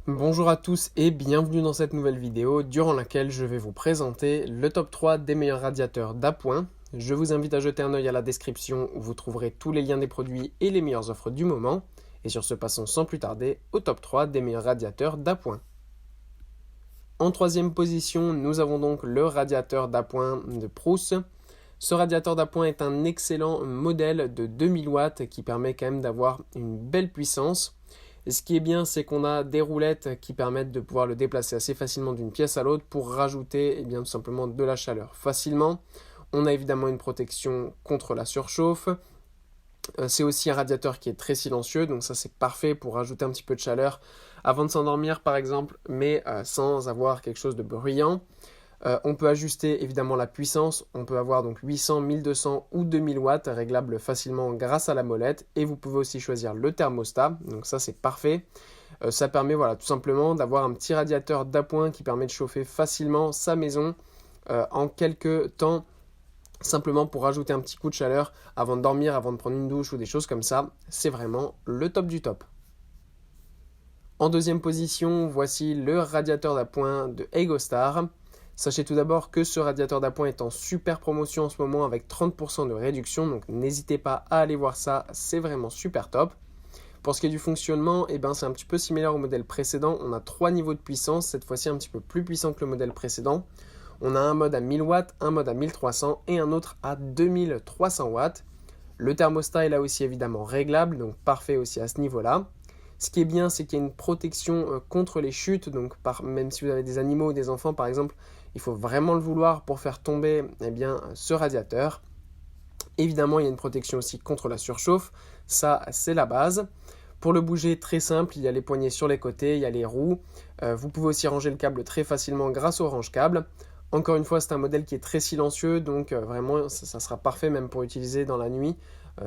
Bonjour à tous et bienvenue dans cette nouvelle vidéo durant laquelle je vais vous présenter le top 3 des meilleurs radiateurs d'Appoint. Je vous invite à jeter un œil à la description où vous trouverez tous les liens des produits et les meilleures offres du moment. Et sur ce, passons sans plus tarder au top 3 des meilleurs radiateurs d'Appoint. En troisième position, nous avons donc le radiateur d'Appoint de Prouss. Ce radiateur d'appoint est un excellent modèle de 2000 watts qui permet quand même d'avoir une belle puissance. Et ce qui est bien, c'est qu'on a des roulettes qui permettent de pouvoir le déplacer assez facilement d'une pièce à l'autre pour rajouter tout simplement de la chaleur facilement. On a évidemment une protection contre la surchauffe. C'est aussi un radiateur qui est très silencieux, donc ça c'est parfait pour rajouter un petit peu de chaleur avant de s'endormir par exemple, mais sans avoir quelque chose de bruyant. On peut ajuster évidemment la puissance, on peut avoir donc 800, 1200 ou 2000 watts réglables facilement grâce à la molette et vous pouvez aussi choisir le thermostat, donc ça c'est parfait. Ça permet tout simplement d'avoir un petit radiateur d'appoint qui permet de chauffer facilement sa maison en quelques temps, simplement pour rajouter un petit coup de chaleur avant de dormir, avant de prendre une douche ou des choses comme ça. C'est vraiment le top du top. En deuxième position, voici le radiateur d'appoint de Egostar. Sachez tout d'abord que ce radiateur d'appoint est en super promotion en ce moment avec 30% de réduction, donc n'hésitez pas à aller voir ça, c'est vraiment super top. Pour ce qui est du fonctionnement, c'est un petit peu similaire au modèle précédent. On a 3 niveaux de puissance, cette fois-ci un petit peu plus puissant que le modèle précédent. On a un mode à 1000 watts, un mode à 1300 et un autre à 2300 watts. Le thermostat est là aussi évidemment réglable, donc parfait aussi à ce niveau-là. Ce qui est bien, c'est qu'il y a une protection contre les chutes, donc même si vous avez des animaux ou des enfants par exemple, il faut vraiment le vouloir pour faire tomber ce radiateur. Évidemment, il y a une protection aussi contre la surchauffe, ça c'est la base. Pour le bouger, très simple, il y a les poignées sur les côtés, il y a les roues. Vous pouvez aussi ranger le câble très facilement grâce au range-câble. Encore une fois, c'est un modèle qui est très silencieux, donc vraiment ça sera parfait même pour utiliser dans la nuit.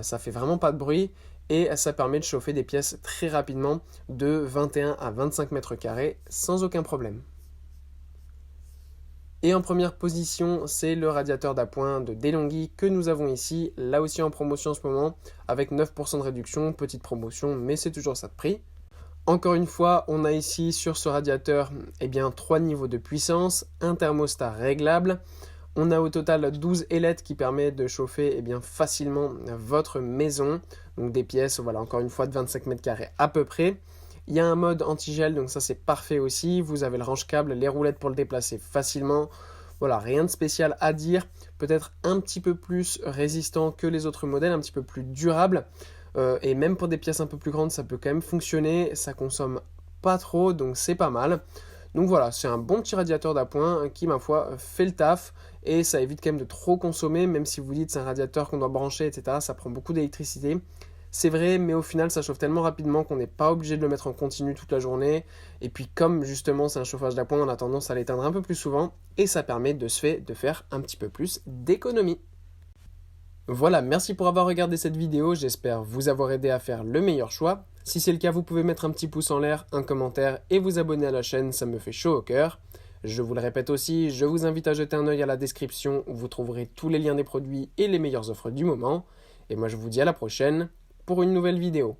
Ça fait vraiment pas de bruit et ça permet de chauffer des pièces très rapidement de 21 à 25 mètres carrés sans aucun problème. Et en première position, c'est le radiateur d'appoint de DeLonghi que nous avons ici, là aussi en promotion en ce moment, avec 9% de réduction, petite promotion, mais c'est toujours ça de prix. Encore une fois, on a ici sur ce radiateur 3 niveaux de puissance, un thermostat réglable. On a au total 12 ailettes qui permettent de chauffer facilement votre maison. Donc des pièces, encore une fois, de 25 mètres carrés à peu près. Il y a un mode anti-gel, donc ça c'est parfait aussi. Vous avez le range-câble, les roulettes pour le déplacer facilement. Voilà, rien de spécial à dire. Peut-être un petit peu plus résistant que les autres modèles, un petit peu plus durable. Et même pour des pièces un peu plus grandes, ça peut quand même fonctionner. Ça consomme pas trop, donc c'est pas mal. Donc voilà, c'est un bon petit radiateur d'appoint qui, ma foi, fait le taf. Et ça évite quand même de trop consommer, même si vous dites c'est un radiateur qu'on doit brancher, etc. Ça prend beaucoup d'électricité. C'est vrai, mais au final, ça chauffe tellement rapidement qu'on n'est pas obligé de le mettre en continu toute la journée. Et puis, comme justement c'est un chauffage d'appoint, on a tendance à l'éteindre un peu plus souvent. Et ça permet de faire un petit peu plus d'économie. Voilà, merci pour avoir regardé cette vidéo. J'espère vous avoir aidé à faire le meilleur choix. Si c'est le cas, vous pouvez mettre un petit pouce en l'air, un commentaire et vous abonner à la chaîne, ça me fait chaud au cœur. Je vous le répète aussi, je vous invite à jeter un œil à la description où vous trouverez tous les liens des produits et les meilleures offres du moment. Et moi je vous dis à la prochaine pour une nouvelle vidéo.